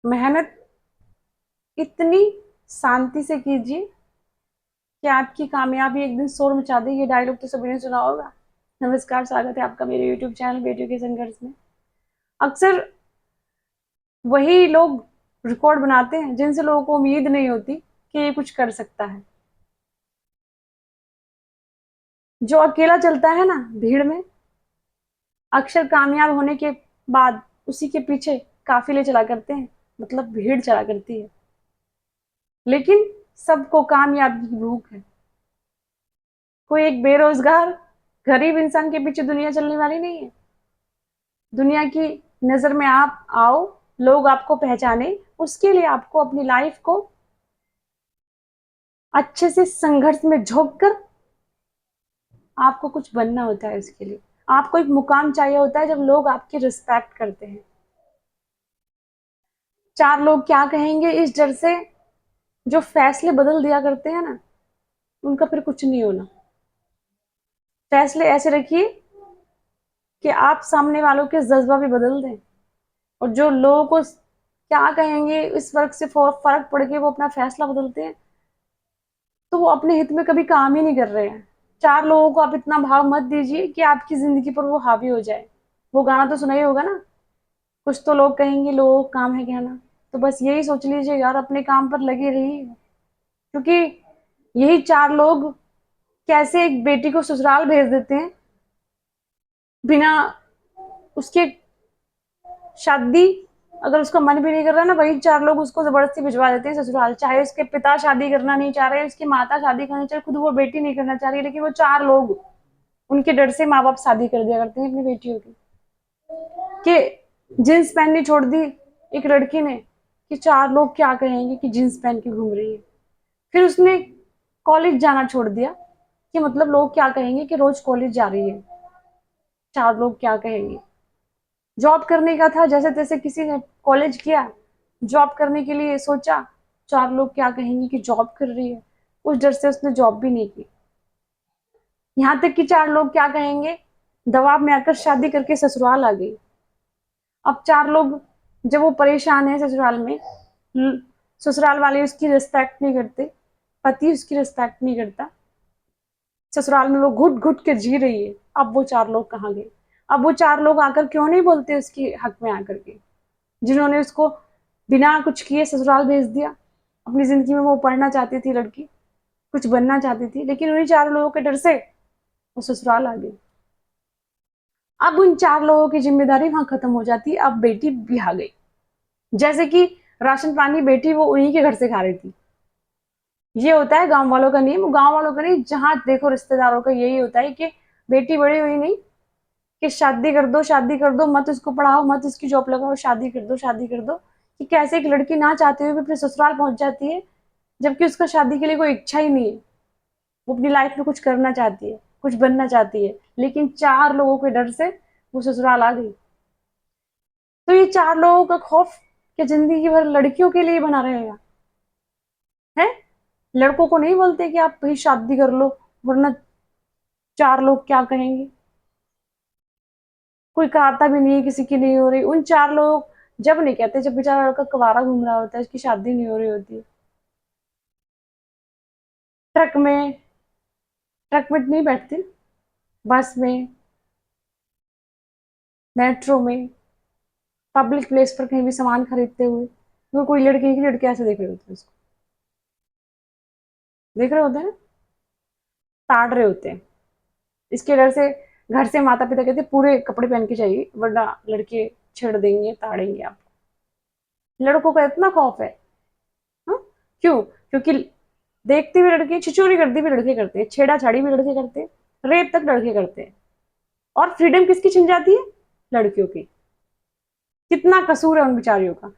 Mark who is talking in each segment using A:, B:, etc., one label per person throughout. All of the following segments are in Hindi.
A: मेहनत इतनी शांति से कीजिए कि आपकी कामयाबी एक दिन शोर मचा दे। ये डायलॉग तो सभी ने सुना होगा। नमस्कार, स्वागत है आपका मेरे यूट्यूब चैनल बेटियों के संघर्ष में। अक्सर वही लोग रिकॉर्ड बनाते हैं जिनसे लोगों को उम्मीद नहीं होती कि ये कुछ कर सकता है। जो अकेला चलता है ना भीड़ में, अक्सर कामयाब होने के बाद उसी के पीछे काफिले चला करते हैं, मतलब भीड़ चला करती है। लेकिन सबको कामयाबी की भूख है। कोई एक बेरोजगार गरीब इंसान के पीछे दुनिया चलने वाली नहीं है। दुनिया की नजर में आप आओ, लोग आपको पहचाने, उसके लिए आपको अपनी लाइफ को अच्छे से संघर्ष में झोंक कर आपको कुछ बनना होता है। उसके लिए आपको एक मुकाम चाहिए होता है जब लोग आपकी रिस्पेक्ट करते हैं। चार लोग क्या कहेंगे इस डर से जो फैसले बदल दिया करते हैं ना, उनका फिर कुछ नहीं होना। फैसले ऐसे रखिए कि आप सामने वालों के जज्बा भी बदल दें। और जो लोगों को क्या कहेंगे इस फर्क से फर्क पड़ के वो अपना फैसला बदलते हैं, तो वो अपने हित में कभी काम ही नहीं कर रहे हैं। चार लोगों को आप इतना भाव मत दीजिए कि आपकी जिंदगी पर वो हावी हो जाए। वो गाना तो सुना ही होगा ना, कुछ तो लोग कहेंगे लोगों का काम है कहना। तो बस यही सोच लीजिए यार, अपने काम पर लगे रहिए। क्योंकि यही चार लोग कैसे एक बेटी को ससुराल भेज देते हैं बिना उसके शादी, अगर उसका मन भी नहीं कर रहा ना, वही चार लोग उसको जबरदस्ती भिजवा देते हैं ससुराल। चाहे उसके पिता शादी करना नहीं चाह रहे, उसकी माता शादी करना चाहे, खुद वो बेटी नहीं करना चाह रही, लेकिन वो चार लोग उनके डर से माँ बाप शादी कर दिया करते हैं अपनी बेटियों की। कि जींस पहननी छोड़ दी एक लड़की ने कि चार लोग क्या कहेंगे कि जींस पहन के घूम रही है। फिर उसने कॉलेज जाना छोड़ दिया कि मतलब लोग क्या कहेंगे कि रोज कॉलेज जा रही है, चार लोग क्या कहेंगे। जॉब करने का था, जैसे तैसे किसी ने कॉलेज किया, जॉब करने के लिए सोचा, चार लोग क्या कहेंगे कि जॉब कर रही है, उस डर से उसने जॉब भी नहीं की। यहाँ तक कि चार लोग क्या कहेंगे दबाव में आकर शादी करके ससुराल आ गई। अब चार लोग जब वो परेशान है ससुराल में, ससुराल वाले उसकी रिस्पेक्ट नहीं करते, पति उसकी रिस्पेक्ट नहीं करता, ससुराल में वो घुट घुट के जी रही है। अब वो चार लोग कहाँ गए? अब वो चार लोग आकर क्यों नहीं बोलते उसके हक में आकर के, जिन्होंने उसको बिना कुछ किए ससुराल भेज दिया। अपनी जिंदगी में वो पढ़ना चाहती थी लड़की, कुछ बनना चाहती थी, लेकिन उन्हीं चार लोगों के डर से वो ससुराल आ गई। अब उन चार लोगों की जिम्मेदारी वहां खत्म हो जाती, अब बेटी भी आ गई। जैसे कि राशन पानी बेटी वो उन्हीं के घर से खा रही थी। ये होता है गांव वालों का नियम, गांव वालों का नहीं, जहां देखो रिश्तेदारों का यही होता है कि बेटी बड़ी हुई नहीं कि शादी कर दो, शादी कर दो, मत उसको पढ़ाओ, मत उसकी जॉब लगाओ, शादी कर दो, शादी कर दो। कि कैसे एक लड़की ना चाहते हुए भी अपने ससुराल पहुंच जाती है, जबकि उसका शादी के लिए कोई इच्छा ही नहीं है। वो अपनी लाइफ में कुछ करना चाहती है, कुछ बनना चाहती है, लेकिन चार लोगों के डर से वो ससुराल आ गई। तो ये चार लोगों का खौफ कि जिंदगी भर लड़कियों के लिए बना रहेगा है। लड़कों को नहीं बोलते कि आप भाई शादी कर लो, वरना चार लोग क्या कहेंगे। कोई कहता भी नहीं है किसी की नहीं हो रही। उन चार लोग जब नहीं कहते जब बेचारा लड़का कुंवारा घूम रहा होता है, उसकी शादी नहीं हो रही होती है। ट्रक में, ट्रक में नहीं बैठते, बस में, मेट्रो में, पब्लिक प्लेस पर कहीं भी सामान खरीदते हुए तो कोई लड़की की लड़के ऐसे देख रहे होते हैं उसको, देख रहे होते हैं ना, ताड़ रहे होते हैं। इसके डर से घर से माता पिता कहते पूरे कपड़े पहन के चाहिए, वरना लड़के छेड़ देंगे, ताड़ेंगे आप। लड़कों का इतना खौफ है। हाँ? क्यों? क्योंकि देखते हुए लड़के, छिचोरी करते भी लड़के करते हैं, छेड़ा छाड़ी भी लड़के करते हैं, रेप तक लड़के करते हैं। और फ्रीडम किसकी छिन जाती है? लड़कियों की। कितना कसूर है उन बेचारियों का।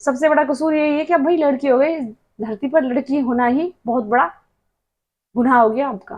A: सबसे बड़ा कसूर यही है कि अब भाई लड़की हो गई, धरती पर लड़की होना ही बहुत बड़ा गुनाह हो गया आपका।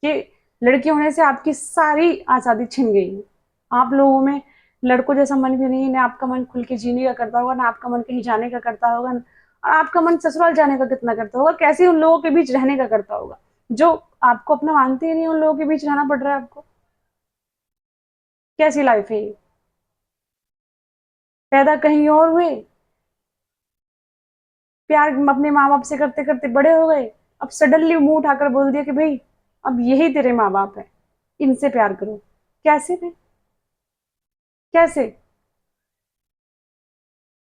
A: कि लड़की होने से आपकी सारी आजादी छिन गई है। आप लोगों में लड़कों जैसा मन भी नहीं है, ना आपका मन खुल के जीने का करता होगा, ना आपका मन कहीं जाने का करता होगा, और आपका मन ससुराल जाने का कितना करता होगा। कैसे उन लोगों के बीच रहने का करता होगा जो आपको अपना मानते ही नहीं, उन लोगों के बीच रहना पड़ रहा है आपको। कैसी लाइफ है ये? पैदा कहीं और हुए, प्यार अपने माँ बाप से करते करते बड़े हो गए, अब सडनली मुंह उठाकर बोल दिया कि भाई अब यही तेरे माँ बाप है, इनसे प्यार करो। कैसे भाई, कैसे?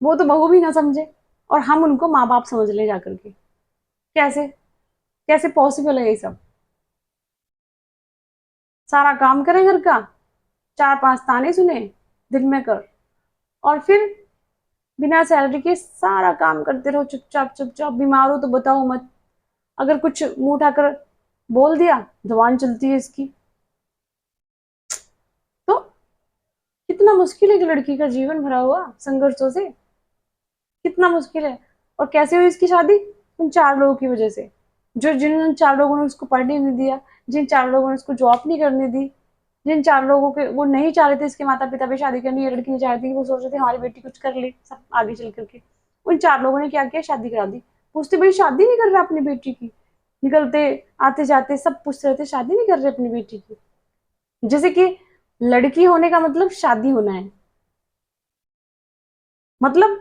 A: वो तो बहू भी ना समझे और हम उनको माँ बाप समझ ले जाकर के। कैसे, कैसे पॉसिबल है ये सब? सारा काम करे घर का, चार पांच ताने सुने दिन में कर, और फिर बिना सैलरी के सारा काम करते रहो चुपचाप चुपचाप। बीमार हो तो बताओ मत, अगर कुछ मुंह उठाकर बोल दिया जबान चलती है इसकी। तो कितना मुश्किल है कि लड़की का जीवन भरा हुआ संघर्षों से, कितना मुश्किल है। और कैसे हुई इसकी शादी? उन चार लोगों की वजह से, जो जिन चार लोगों ने उसको पढ़ने नहीं दिया, जिन चार लोगों ने उसको जॉब नहीं करने दी, जिन चार लोगों के वो नहीं चाह रहे थे इसके माता पिता भी शादी करनी, ये लड़की नहीं चाहती थी, वो सोच रहे थे हमारी बेटी कुछ कर ले सब आगे चल करके। उन चार लोगों ने क्या किया, शादी करा दी। पूछते भाई शादी नहीं कर रहा अपनी बेटी की, निकलते आते जाते सब पूछते रहते शादी नहीं कर रहे अपनी बेटी की। जैसे कि लड़की होने का मतलब शादी होना है, मतलब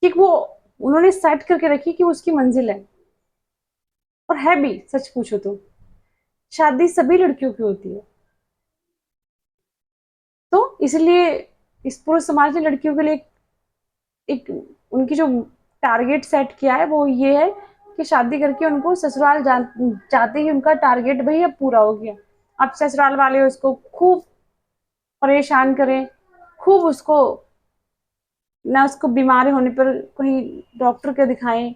A: कि वो उन्होंने सेट करके रखी कि वो उसकी मंजिल है। और है भी, सच पूछो तो शादी सभी लड़कियों की होती है। तो इसलिए इस पूरे समाज ने लड़कियों के लिए एक उनकी जो टारगेट सेट किया है वो ये है कि शादी करके उनको ससुराल जाते ही उनका टारगेट भाई अब पूरा हो गया। अब ससुराल वाले उसको खूब परेशान करें, खूब उसको, ना उसको बीमारी होने पर कहीं डॉक्टर के दिखाएं,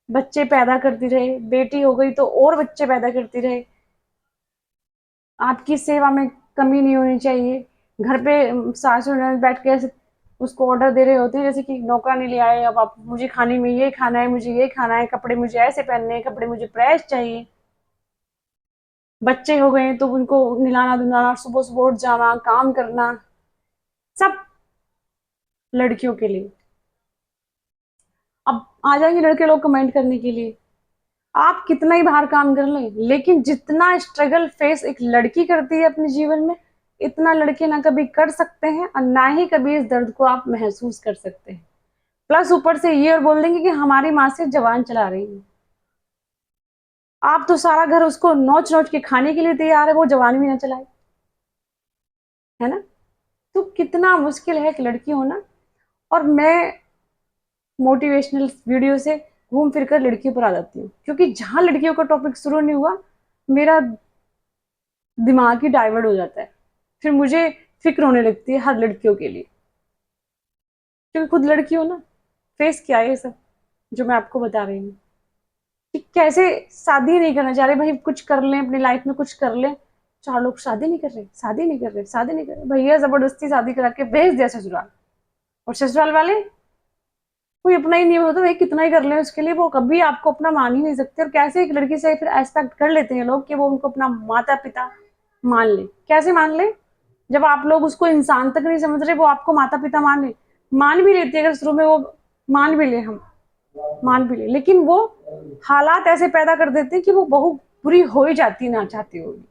A: बच्चे पैदा करती रहे, बेटी हो गई तो और बच्चे पैदा करती रहे, आपकी सेवा में कमी नहीं होनी चाहिए। घर पे सासू ननद बैठ के ऐसे उसको ऑर्डर दे रहे होते हैं जैसे कि नौकरानी ले आए, अब आप मुझे खाने में ये खाना है, मुझे ये खाना है, कपड़े मुझे ऐसे पहनने हैं, कपड़े मुझे प्रेस चाहिए। बच्चे हो गए तो उनको नहलाना धुलाना, सुबह सुबह उठ जाना, काम करना, सब लड़कियों के लिए। अब आ जाएंगे लड़के लोग कमेंट करने के लिए, आप कितना ही बाहर काम कर लें, लेकिन जितना स्ट्रगल फेस एक लड़की करती है अपने जीवन में, इतना लड़के ना कभी कर सकते हैं और ना ही कभी इस दर्द को आप महसूस कर सकते हैं। प्लस ऊपर से ये और बोल देंगे कि हमारी माँ से जवान चला रही है। आप तो सारा घर उसको नोच नोच के खाने के लिए तैयार है, वो जवान भी ना चलाए, है ना? तो कितना मुश्किल है एक लड़की होना। और मैं मोटिवेशनल वीडियो से घूम फिर कर लड़कियों पर आ जाती हूँ, क्योंकि जहां लड़कियों का टॉपिक शुरू नहीं हुआ मेरा दिमाग ही डाइवर्ट हो जाता है। फिर मुझे फिक्र होने लगती है हर लड़कियों के लिए, क्योंकि खुद लड़की हो ना, फेस किया है ये सब जो मैं आपको बता रही हूँ कि कैसे शादी नहीं करना चाह रहे भाई, कुछ कर लें अपनी लाइफ में, कुछ कर लें। चार लोग शादी नहीं कर रहे, शादी नहीं कर रहे, शादी नहीं कर रहे, भैया जबरदस्ती शादी करा के भेज दिया ससुराल। और ससुराल वाले कोई अपना ही नहीं होता, भाई कितना ही कर ले उसके लिए, वो कभी आपको अपना मान ही नहीं सकते। और कैसे एक लड़की से फिर एक्सपेक्ट कर लेते हैं लोग कि वो उनको अपना माता पिता मान ले। कैसे मान ले जब आप लोग उसको इंसान तक नहीं समझ रहे, वो आपको माता पिता मान ले। मान भी लेते हैं अगर शुरू में वो, मान भी ले, हम मान भी ले, लेकिन वो हालात ऐसे पैदा कर देते हैं कि वो बहु बुरी हो ही जाती ना चाहती होगी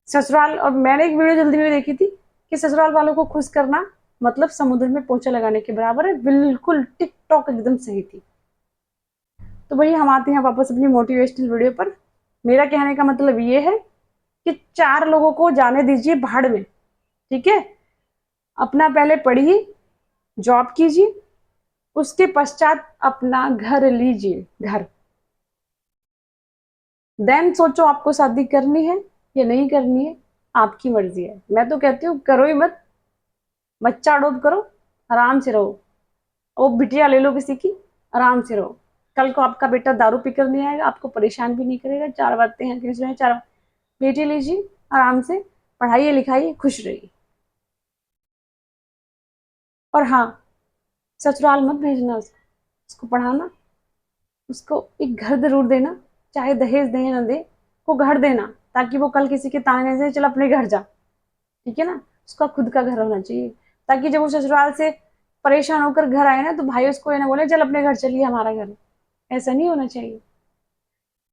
A: ससुराल। और मैंने एक वीडियो जल्दी में देखी थी कि ससुराल वालों को खुश करना मतलब समुद्र में पोछा लगाने के बराबर है। बिल्कुल टिकटॉक एकदम सही थी। तो भाई हम आते हैं वापस अपनी मोटिवेशनल वीडियो पर। मेरा कहने का मतलब ये है कि चार लोगों को जाने दीजिए भाड़ में, ठीक है? अपना पहले पढ़िए, जॉब कीजिए, उसके पश्चात अपना घर लीजिए, घर। देन सोचो आपको शादी करनी है या नहीं करनी है, आपकी मर्जी है। मैं तो कहती हूँ करो ही मत, बच्चा अडोप्ट करो, आराम से रहो, वो बिटिया ले लो किसी की, आराम से रहो। कल को आपका बेटा दारू पीकर नहीं आएगा, आपको परेशान भी नहीं करेगा। चार बातें हैं कि चार बेटी लीजिए, आराम से पढ़ाइए लिखाइए, खुश रहिए। और हाँ, ससुराल मत भेजना उसको, उसको पढ़ाना, उसको एक घर जरूर देना, चाहे दहेज दे ना दे, को घर देना, ताकि वो कल किसी के ताने से चल अपने घर जा, ठीक है ना? उसका खुद का घर होना चाहिए, ताकि जब वो ससुराल से परेशान होकर घर आए ना तो भाई उसको ये ना बोले चल अपने घर चलिए, हमारा घर। ऐसा नहीं होना चाहिए।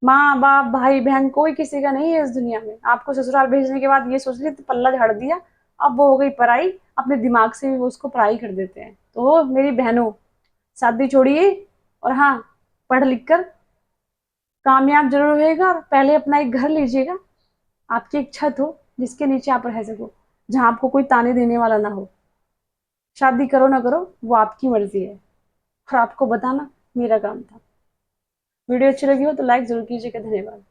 A: माँ बाप भाई बहन कोई किसी का नहीं है इस दुनिया में। आपको ससुराल भेजने के बाद ये सोच लिया तो पल्ला झाड़ दिया, अब वो हो गई पराई, अपने दिमाग से भी वो उसको पराई कर देते हैं। तो मेरी बहनों, शादी छोड़िए, और हाँ, पढ़ लिख कर कामयाब जरूर होएगा, और पहले अपना एक घर लीजिएगा, आपकी एक छत हो जिसके नीचे आप रह सको, जहां आपको कोई ताने देने वाला ना हो। शादी करो ना करो वो आपकी मर्जी है, और आपको बताना मेरा काम था। वीडियो अच्छी लगी हो तो लाइक जरूर कीजिएगा। धन्यवाद।